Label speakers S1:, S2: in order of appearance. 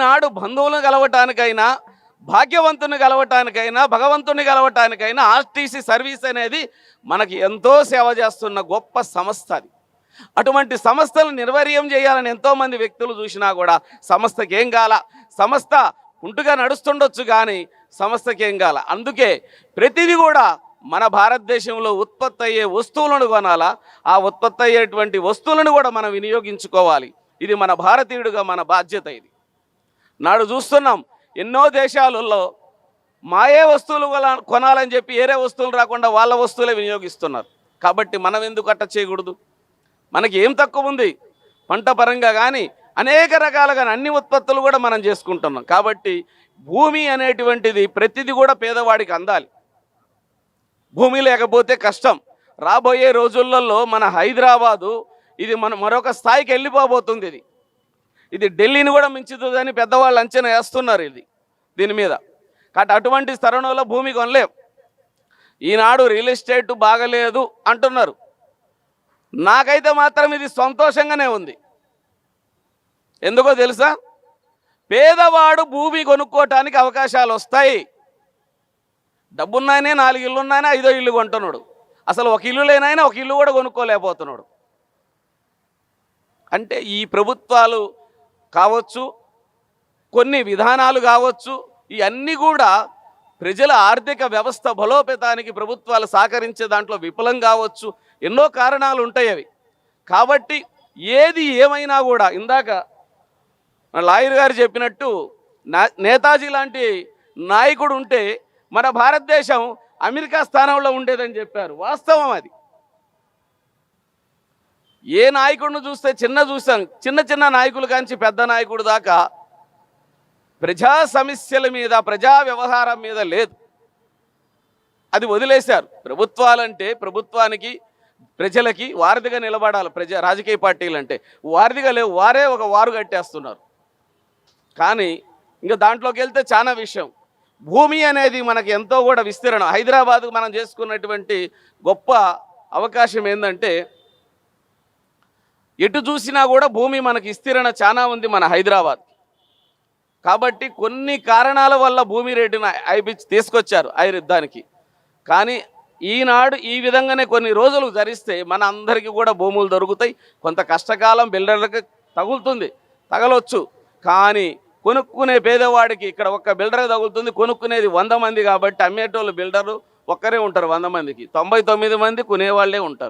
S1: నాడు బంధువులను కలవటానికైనా భాగ్యవంతుని కలవటానికైనా భగవంతుని కలవటానికైనా ఆర్టీసీ సర్వీస్ అనేది మనకి ఎంతో సేవ చేస్తున్న గొప్ప సంస్థ అది. అటువంటి సంస్థలు నిర్వీర్యం చేయాలని ఎంతోమంది వ్యక్తులు చూసినా కూడా సంస్థకి ఏం కాల. సంస్థ కుంటుగా నడుస్తుండొచ్చు కానీ సంస్థకి ఏం కాల. అందుకే ప్రతిదీ కూడా మన భారతదేశంలో ఉత్పత్తి అయ్యే వస్తువులను కొనాలా, ఆ ఉత్పత్తి అయ్యేటువంటి వస్తువులను కూడా మనం వినియోగించుకోవాలి. ఇది మన భారతీయుడిగా మన బాధ్యత. ఇది నాడు చూస్తున్నాం ఎన్నో దేశాలలో మాయే వస్తువులు కొనాలని చెప్పి వేరే వస్తువులు రాకుండా వాళ్ళ వస్తువులే వినియోగిస్తున్నారు. కాబట్టి మనం ఎందుకు అట్ట చేయకూడదు? మనకి ఏం తక్కువ ఉంది? పంట పరంగా కానీ అనేక రకాలుగా అన్ని ఉత్పత్తులు కూడా మనం చేసుకుంటున్నాం. కాబట్టి భూమి అనేటువంటిది ప్రతిదీ కూడా పేదవాడికి అందాలి. భూమి లేకపోతే కష్టం. రాబోయే రోజులలో మన హైదరాబాదు ఇది మరొక స్థాయికి వెళ్ళిపోబోతుంది. ఇది ఢిల్లీని కూడా మించుతుందని పెద్దవాళ్ళు అంచనా వేస్తున్నారు దీని మీద. కాబట్టి అటువంటి తరుణంలో భూమి కొనలేం. ఈనాడు రియల్ ఎస్టేట్ బాగలేదు అంటున్నారు. నాకైతే మాత్రం ఇది సంతోషంగానే ఉంది. ఎందుకో తెలుసా? పేదవాడు భూమి కొనుక్కోవటానికి అవకాశాలు వస్తాయి. డబ్బున్నాయనే 4 ఇల్లు ఉన్నాయనే 5వ ఇల్లు కొంటున్నాడు. అసలు ఒక ఇల్లు లేనైనా ఒక ఇల్లు కూడా కొనుక్కోలేకపోతున్నాడు. అంటే ఈ ప్రభుత్వాలు కావచ్చు, కొన్ని విధానాలు కావచ్చు, ఇవన్నీ కూడా ప్రజల ఆర్థిక వ్యవస్థ బలోపేతానికి ప్రభుత్వాలు సహకరించే దాంట్లో విఫలం కావచ్చు. ఎన్నో కారణాలు ఉంటాయి అవి. కాబట్టి ఏది ఏమైనా కూడా ఇందాక లాయర్ గారు చెప్పినట్టు నేతాజీ లాంటి నాయకుడు ఉంటే మన భారతదేశం అమెరికా స్థానంలో ఉండేదని చెప్పారు. వాస్తవం అది. ఏ నాయకుడిని చూస్తే చిన్న చిన్న నాయకులు కాంచి పెద్ద నాయకుడు దాకా ప్రజా సమస్యల మీద ప్రజా వ్యవహారం మీద లేదు. అది వదిలేశారు. ప్రభుత్వాలంటే ప్రభుత్వానికి ప్రజలకి వారధిగా నిలబడాలి. రాజకీయ పార్టీలు అంటే వారధిగా లేవు. వారే ఒక వారు కట్టేస్తున్నారు. కానీ ఇంకా దాంట్లోకి వెళ్తే చాలా విషయం. భూమి అనేది మనకి ఎంతో కూడా విస్తీర్ణం. హైదరాబాద్కు మనం చేసుకున్నటువంటి గొప్ప అవకాశం ఏంటంటే ఎటు చూసినా కూడా భూమి మనకి విస్తీరణ చాలా ఉంది మన హైదరాబాద్. కాబట్టి కొన్ని కారణాల వల్ల భూమి రేటును తీసుకొచ్చారు దానికి. కానీ ఈనాడు ఈ విధంగానే కొన్ని రోజులు జరిస్తే మన అందరికీ కూడా భూములు దొరుకుతాయి. కొంత కష్టకాలం బిల్డర్లకు తగలొచ్చు. కానీ కొనుక్కునే పేదవాడికి ఇక్కడ ఒక్క బిల్డర్ తగులుతుంది. కొనుక్కునేది 100 మంది కాబట్టి అమ్మేటోళ్ళు బిల్డరు ఒక్కరే ఉంటారు 100 మందికి. 99 మంది కొనేవాళ్ళే ఉంటారు.